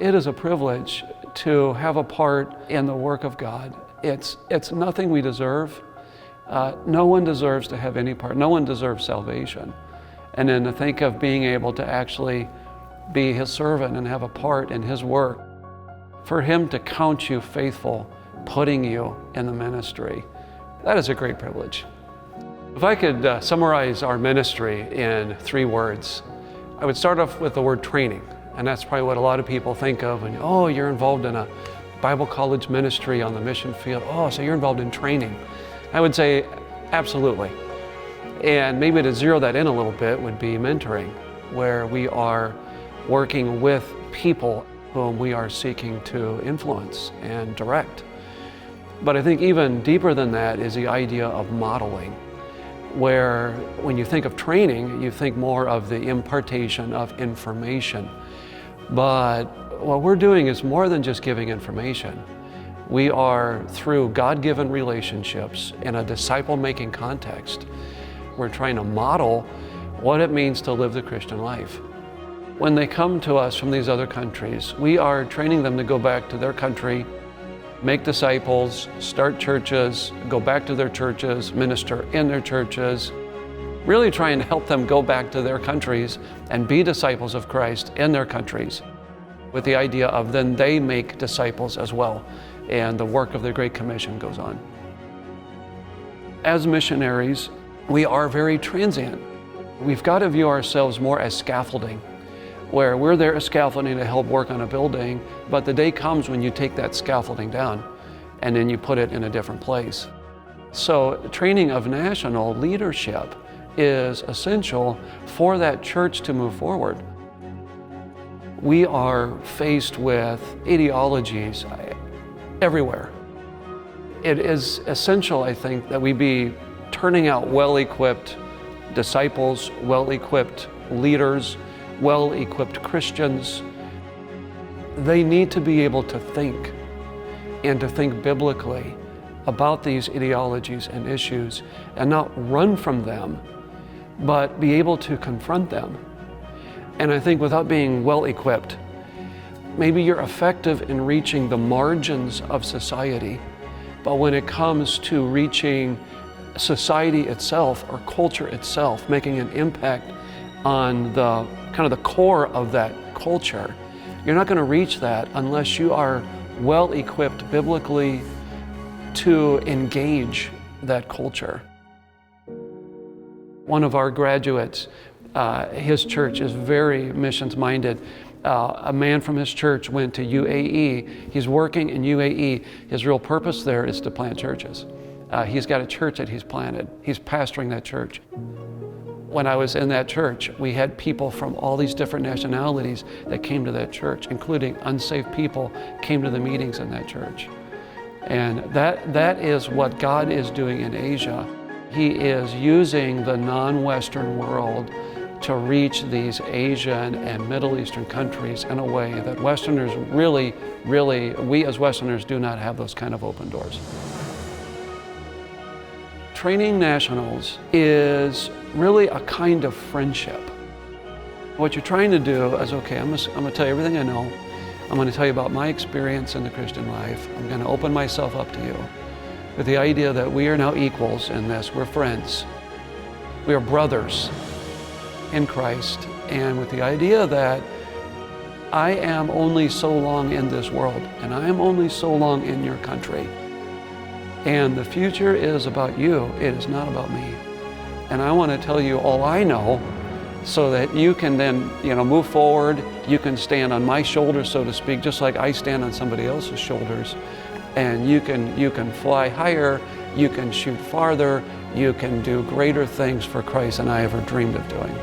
It is a privilege to have a part in the work of God. It's nothing we deserve. No one deserves to have any part. No one deserves salvation. And then to think of being able to actually be His servant and have a part in His work, for Him to count you faithful, putting you in the ministry, that is a great privilege. If I could summarize our ministry in 3 words, I would start off with the word training. And that's probably what a lot of people think of when, oh, you're involved in a Bible college ministry on the mission field. Oh, so you're involved in training. I would say absolutely. And maybe to zero that in a little bit would be mentoring, where we are working with people whom we are seeking to influence and direct. But I think even deeper than that is the idea of modeling, where when you think of training, you think more of the impartation of information. But what we're doing is more than just giving information. We are, through God-given relationships in a disciple-making context, we're trying to model what it means to live the Christian life. When they come to us from these other countries, we are training them to go back to their country, make disciples, start churches, go back to their churches, minister in their churches, really trying to help them go back to their countries and be disciples of Christ in their countries, with the idea of then they make disciples as well, and the work of the Great Commission goes on. As missionaries, we are very transient. We've got to view ourselves more as scaffolding, where we're there as scaffolding to help work on a building, but the day comes when you take that scaffolding down and then you put it in a different place. So training of national leadership is essential for that church to move forward. We are faced with ideologies everywhere. It is essential, I think, that we be turning out well-equipped disciples, well-equipped leaders, well-equipped Christians. They need to be able to think and to think biblically about these ideologies and issues and not run from them, but be able to confront them. And I think without being well-equipped, maybe you're effective in reaching the margins of society, but when it comes to reaching society itself or culture itself, making an impact on the kind of the core of that culture, you're not going to reach that unless you are well-equipped biblically to engage that culture. One of our graduates, his church is very missions-minded. A man from his church went to UAE. He's working in UAE. His real purpose there is to plant churches. He's got a church that he's planted. He's pastoring that church. When I was in that church, we had people from all these different nationalities that came to that church, including unsaved people came to the meetings in that church. And that is what God is doing in Asia. He is using the non-Western world to reach these Asian and Middle Eastern countries in a way that Westerners really, we as Westerners do not have those kind of open doors. Training Nationals is really a kind of friendship. What you're trying to do is, okay, I'm gonna tell you everything I know. I'm gonna tell you about my experience in the Christian life. I'm gonna open myself up to you with the idea that we are now equals in this. We're friends. We are brothers in Christ, and with the idea that I am only so long in this world, and I am only so long in your country. And the future is about you, it is not about me. And I want to tell you all I know so that you can then, move forward. You can stand on my shoulders, so to speak, just like I stand on somebody else's shoulders. And you can fly higher, you can shoot farther, you can do greater things for Christ than I ever dreamed of doing.